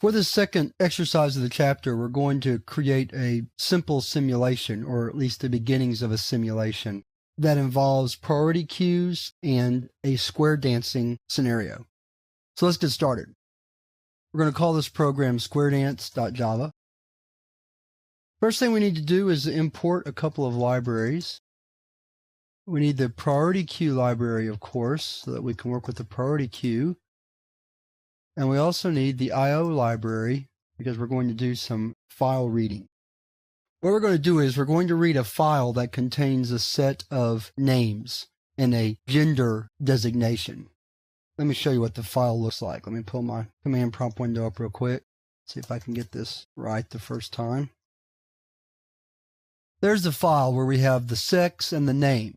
For the second exercise of the chapter, we're going to create a simple simulation, or at least the beginnings of a simulation, that involves priority queues and a square dancing scenario. So let's get started. We're going to call this program squaredance.java. First thing we need to do is import a couple of libraries. We need the priority queue library, of course, so that we can work with the priority queue. And we also need the I/O library because we're going to do some file reading. What we're going to do is we're going to read a file that contains a set of names and a gender designation. Let me show you what the file looks like. Let me pull my command prompt window up real quick. See if I can get this right the first time. There's the file where we have the sex and the name.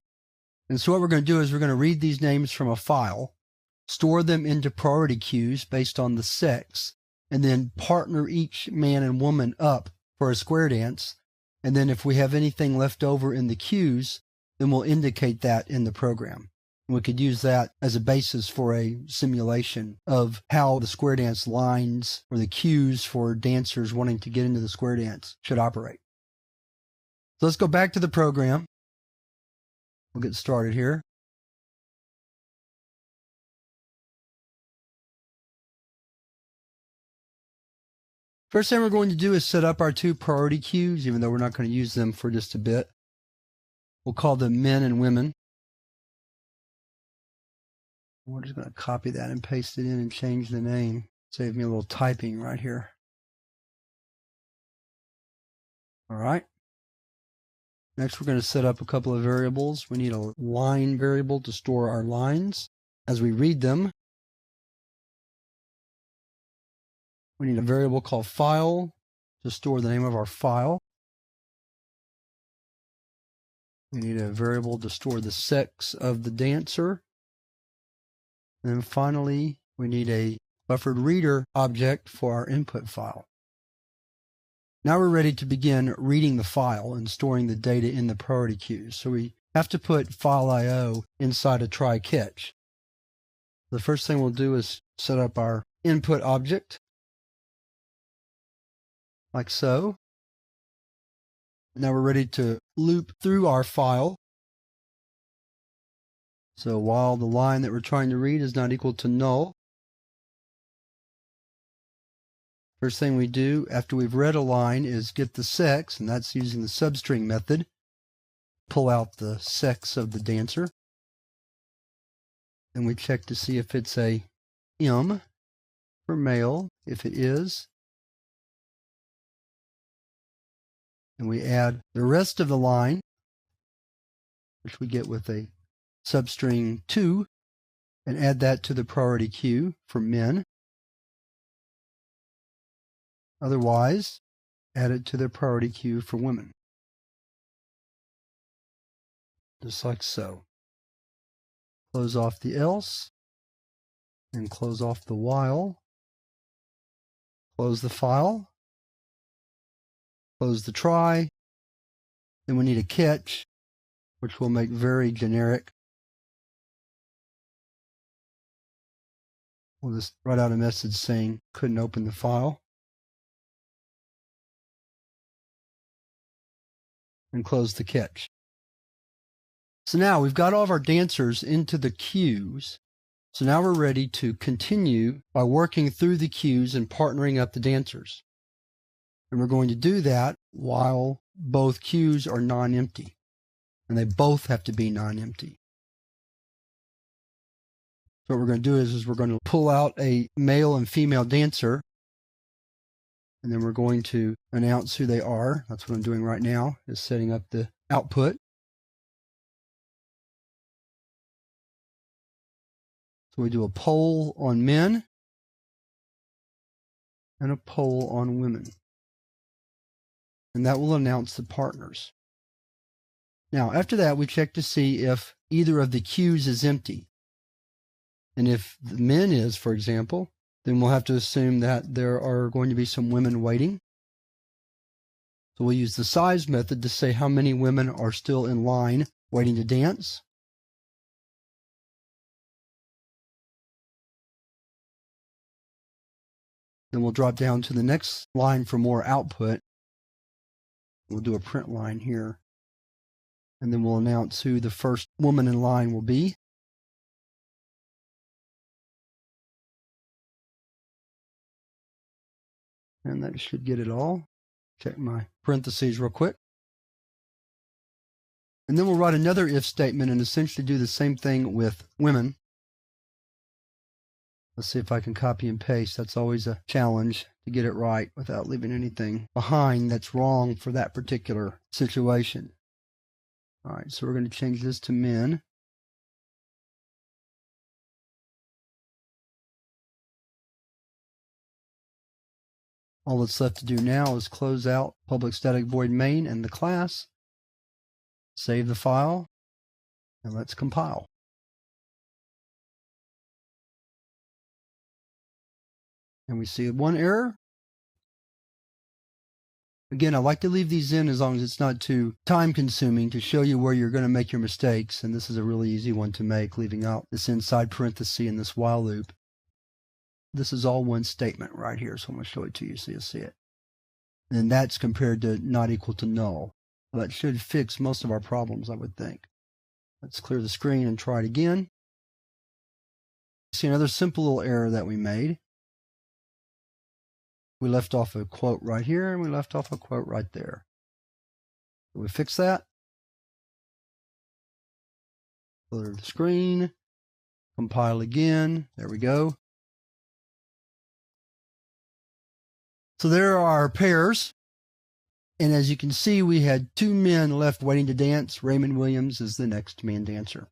And so what we're going to do is we're going to read these names from a file, store them into priority queues based on the sex, and then partner each man and woman up for a square dance. And then if we have anything left over in the queues, then we'll indicate that in the program. And we could use that as a basis for a simulation of how the square dance lines or the queues for dancers wanting to get into the square dance should operate. So let's go back to the program. We'll get started here. First thing we're going to do is set up our two priority queues, even though we're not going to use them for just a bit. We'll call them men and women. We're just going to copy that and paste it in and change the name. Save me a little typing right here. All right. Next, we're going to set up a couple of variables. We need a line variable to store our lines as we read them. We need a variable called file to store the name of our file. We need a variable to store the sex of the dancer. And then finally, we need a buffered reader object for our input file. Now we're ready to begin reading the file and storing the data in the priority queues. So we have to put file IO inside a try catch. The first thing we'll do is set up our input object, like so. Now we're ready to loop through our file. So while the line that we're trying to read is not equal to null, first thing we do after we've read a line is get the sex, and that's using the substring method. Pull out the sex of the dancer. Then we check to see if it's a M for male. If it is, and we add the rest of the line, which we get with a substring 2, and add that to the priority queue for men. Otherwise, add it to the priority queue for women. Just like so. Close off the else, and close off the while. Close the file. Close the try. Then we need a catch, which we'll make very generic. We'll just write out a message saying couldn't open the file. And close the catch. So now we've got all of our dancers into the queues. So now we're ready to continue by working through the queues and partnering up the dancers. And we're going to do that while both queues are non-empty. And they both have to be non-empty. So what we're going to do is we're going to pull out a male and female dancer. And then we're going to announce who they are. That's what I'm doing right now, is setting up the output. So we do a poll on men and a poll on women. And that will announce the partners. Now, after that, we check to see if either of the queues is empty. And if the men is, for example, then we'll have to assume that there are going to be some women waiting. So we'll use the size method to say how many women are still in line waiting to dance. Then we'll drop down to the next line for more output. We'll do a print line here. And then we'll announce who the first woman in line will be. And that should get it all. Check my parentheses real quick. And then we'll write another if statement and essentially do the same thing with women. Let's see if I can copy and paste. That's always a challenge to get it right without leaving anything behind that's wrong for that particular situation. All right, so we're going to change this to men. All that's left to do now is close out public static void main and the class, save the file, and let's compile. And we see one error. Again, I like to leave these in as long as it's not too time-consuming to show you where you're going to make your mistakes. And this is a really easy one to make, leaving out this inside parenthesis and this while loop. This is all one statement right here, so I'm going to show it to you so you'll see it. And that's compared to not equal to null. Well, that should fix most of our problems, I would think. Let's clear the screen and try it again. See another simple little error that we made. We left off a quote right here, and we left off a quote right there. So we fix that. Clear the screen. Compile again. There we go. So there are our pairs. And as you can see, we had 2 men left waiting to dance. Raymond Williams is the next man dancer.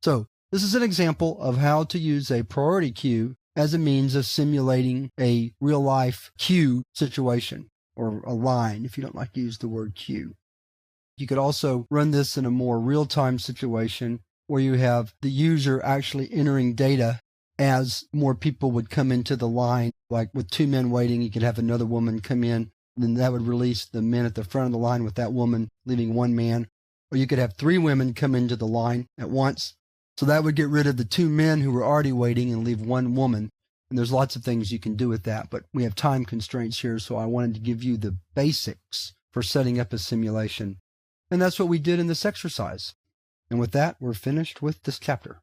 So this is an example of how to use a priority queue as a means of simulating a real-life queue situation, or a line, if you don't like to use the word queue. You could also run this in a more real-time situation where you have the user actually entering data as more people would come into the line. Like with 2 men waiting, you could have another woman come in, and then that would release the men at the front of the line with that woman, leaving 1 man. Or you could have 3 women come into the line at once. So that would get rid of the 2 men who were already waiting and leave 1 woman. And there's lots of things you can do with that, but we have time constraints here, so I wanted to give you the basics for setting up a simulation. And that's what we did in this exercise. And with that, we're finished with this chapter.